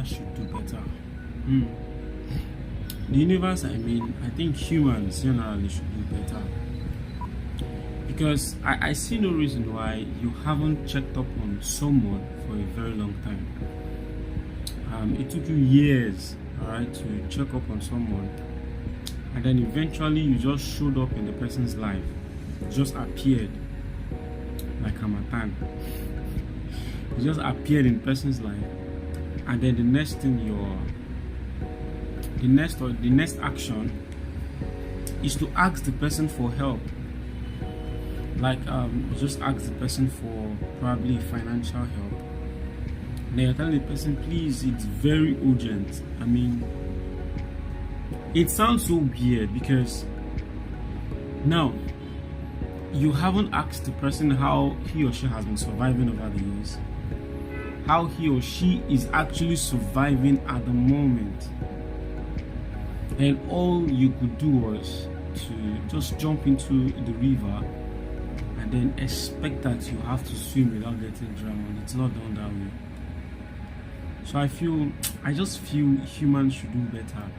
universe should do better. The universe, I think humans generally should do better. Because I see no reason why you haven't checked up on someone for a very long time. It took you years, alright, to check up on someone, and then eventually you just showed up in the person's life. You just appeared like Hamatan. You just appeared in the person's life, and then the next thing the next action is to ask the person for help. Like just ask the person for probably financial help. And then you're telling the person, please, it's very urgent. I mean, it sounds so weird because now you haven't asked the person how he or she has been surviving over the years, how he or she is actually surviving at the moment. And all you could do was to just jump into the river and then expect that you have to swim without getting drowned. It's not done that way. So I just feel humans should do better.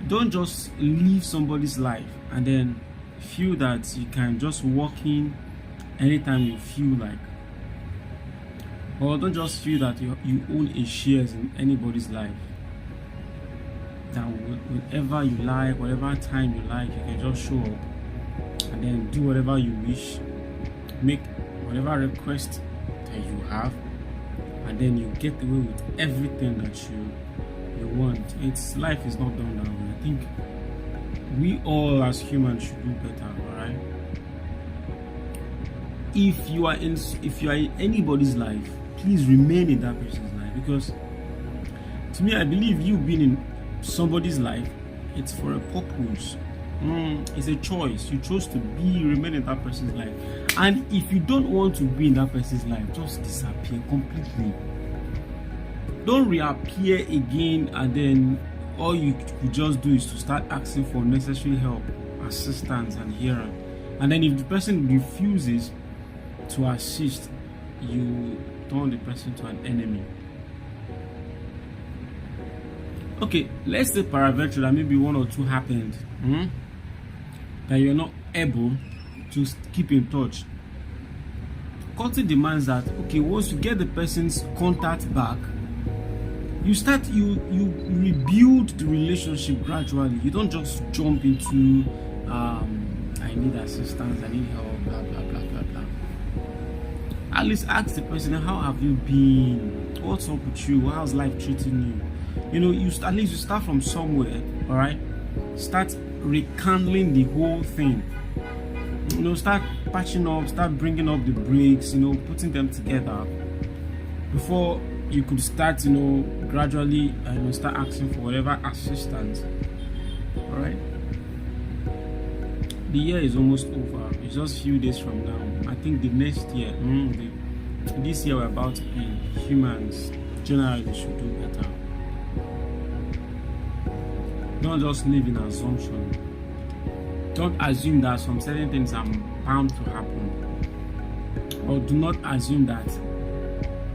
Don't just live somebody's life and then feel that you can just walk in anytime you feel like. Or don't just feel that you own a shares in anybody's life. That whenever you like, whatever time you like, you can just show up and then do whatever you wish, make whatever request that you have, and then you get away with everything that you want. Life is not done that way. I think we all as humans should do better, alright? If you are in anybody's life, please remain in that person's life, because to me, I believe you being in somebody's life, it's for a purpose. It's a choice. You chose to remain in that person's life. And if you don't want to be in that person's life, just disappear completely. Don't reappear again, and then all you could just do is to start asking for necessary help, assistance, and hearing. And then if the person refuses to assist, you turn the person to an enemy. Okay, let's say paraventure that maybe one or two happened, that you're not able to keep in touch. Courting demands that, okay, once you get the person's contact back, you rebuild the relationship gradually. You don't just jump into I need assistance, I need help, blah blah blah blah blah. At least ask the person, how have you been? What's up with you? How's life treating you? You know, at least you start from somewhere, all right? Start rekindling the whole thing. You know, start patching up, start bringing up the breaks, you know, putting them together before you could start, you know, gradually, start asking for whatever assistance, all right? The year is almost over. It's just a few days from now. I think the next year, this year we're about to be, humans generally should do better. Don't just live in assumption. Don't assume that some certain things are bound to happen. Or do not assume that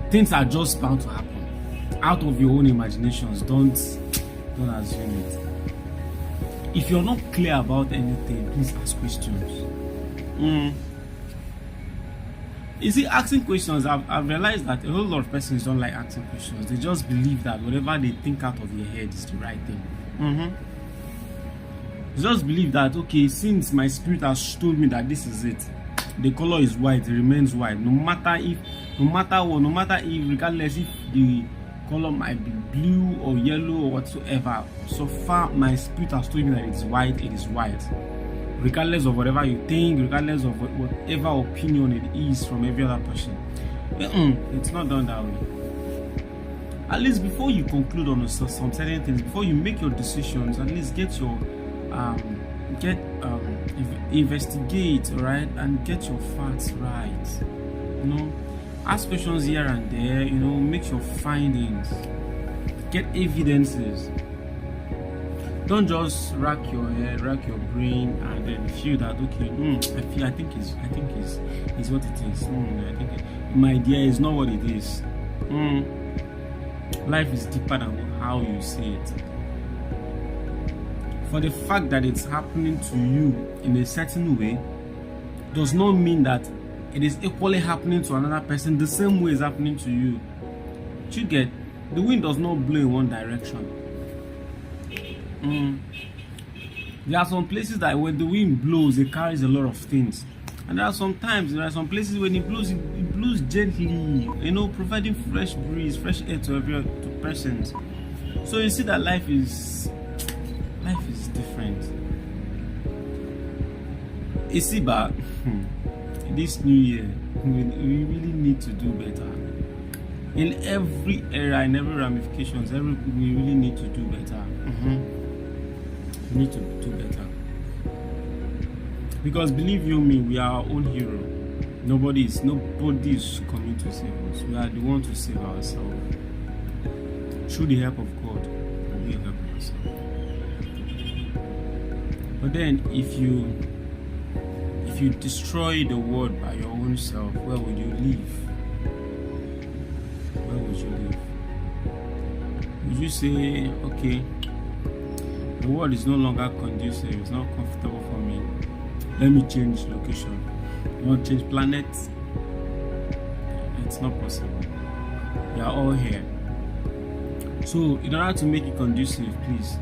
things are just bound to happen. Out of your own imaginations, don't assume it. If you're not clear about anything, please ask questions. You see, asking questions, I've realized that a whole lot of persons don't like asking questions. They just believe that whatever they think out of their head is the right thing. Just believe that, okay, since my spirit has told me that this is it, the color is white, it remains white, no matter if, regardless if the color might be blue or yellow or whatsoever, so far my spirit has told me that it is white, regardless of whatever you think, regardless of whatever opinion it is from every other person. It's not done that way. At least before you conclude on some certain things, before you make your decisions, at least investigate, right, and get your facts right. You know, ask questions here and there. You know, make your findings, get evidences. Don't just rack your head, rack your brain, and then feel that, okay, I think it's what it is. I think my idea is not what it is. Life is deeper than how you see it. For the fact that it's happening to you in a certain way does not mean that it is equally happening to another person the same way it's happening to you. You get, the wind does not blow in one direction. There are some places that when the wind blows, it carries a lot of things. And there are some places when it blows gently, providing fresh breeze, fresh air to every persons. So you see that life is different. You see, but this new year, we really need to do better. In every area, in every ramifications, we really need to do better. We need to do better. Because believe you me, we are our own hero. Nobody is coming to save us. We are the ones to save ourselves. Through the help of God, we will help ourselves. But then if you destroy the world by your own self, where would you live? Where would you live? Would you say, okay, the world is no longer conducive, it's not comfortable for me, let me change location? You want to change planets? It's not possible. We are all here. So in order to make it conducive, please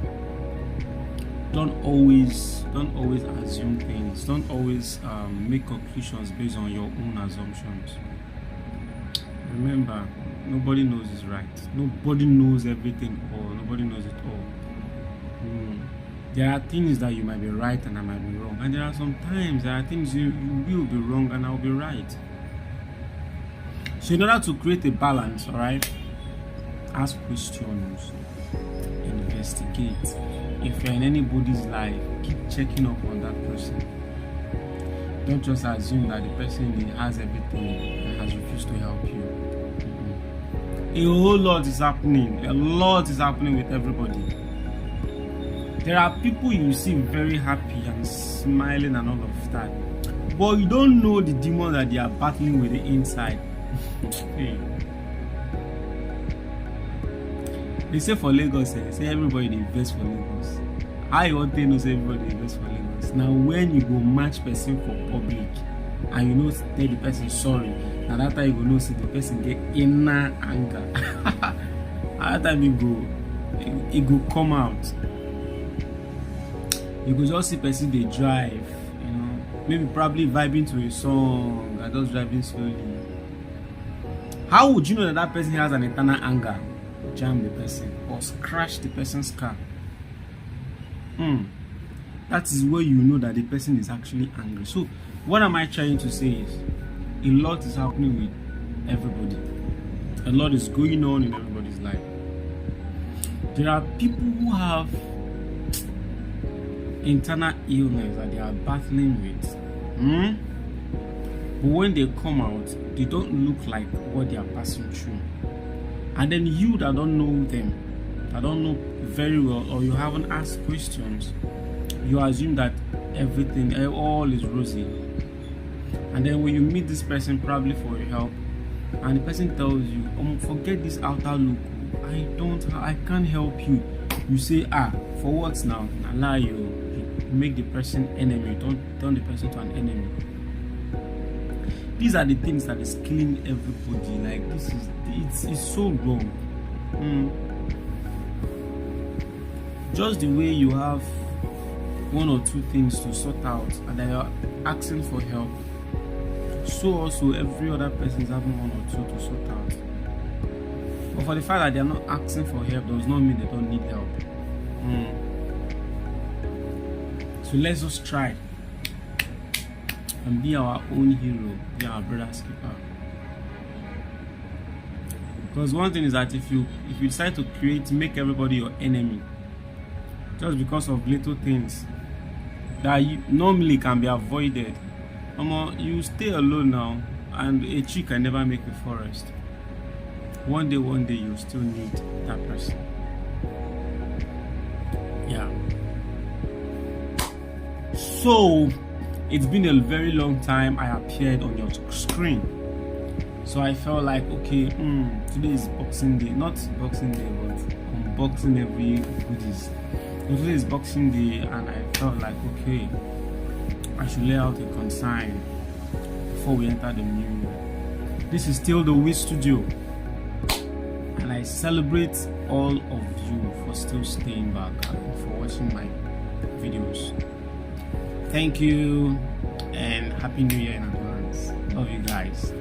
don't always assume things. Don't always make conclusions based on your own assumptions. Remember, nobody knows is right. Nobody knows everything or nobody knows it all. There are things that you might be right and I might be wrong, and there are things you will be wrong and I'll be right. So in order to create a balance, all right, ask questions, investigate. If you're in anybody's life, keep checking up on that person. Don't just assume that the person has everything and has refused to help you. A whole lot is happening. A lot is happening with everybody. There are people you see very happy and smiling and all of that, but you don't know the demon that they are battling with the inside. Hey. They say for Lagos, say everybody invests for Lagos. How you want to know say everybody invests for Lagos? Now when you go match person for public and you tell the person sorry, now that time you go know see the person get inner anger. At that time it go come out. You could just see person they drive, maybe probably vibing to a song and just driving slowly. How would you know that person has an internal anger? Jam the person or crash the person's car. That is where you know that the person is actually angry. So what am I trying to say is a lot is happening with everybody. A lot is going on in everybody's life. There are people who have internal illness that they are battling with. But when they come out, they don't look like what they are passing through. And then you that don't know them, that don't know very well, or you haven't asked questions, you assume that everything, all is rosy. And then when you meet this person probably for your help, and the person tells you, forget this outer look, I can't help you. You say, for what now? Allow you make the person enemy. Don't turn the person to an enemy. These are the things that is killing everybody. Like it's so wrong. Just the way you have one or two things to sort out and then you're asking for help, so also every other person is having one or two to sort out. But for the fact that they are not asking for help does not mean they don't need help. So let's just try and be our own hero, be our brother's keeper. Because one thing is that if you decide to make everybody your enemy, just because of little things that normally can be avoided, you stay alone now, and a tree can never make a forest. One day you still need that person. Yeah. So it's been a very long time I appeared on your screen. So I felt like, okay, today is Boxing Day, not Boxing Day, but unboxing every goodies. So today is Boxing Day, and I felt like, okay, I should lay out a consign before we enter the new year. This is still the Wii Studio, and I celebrate all of you for still staying back and for watching my videos. Thank you, and Happy New Year in advance. Love you guys.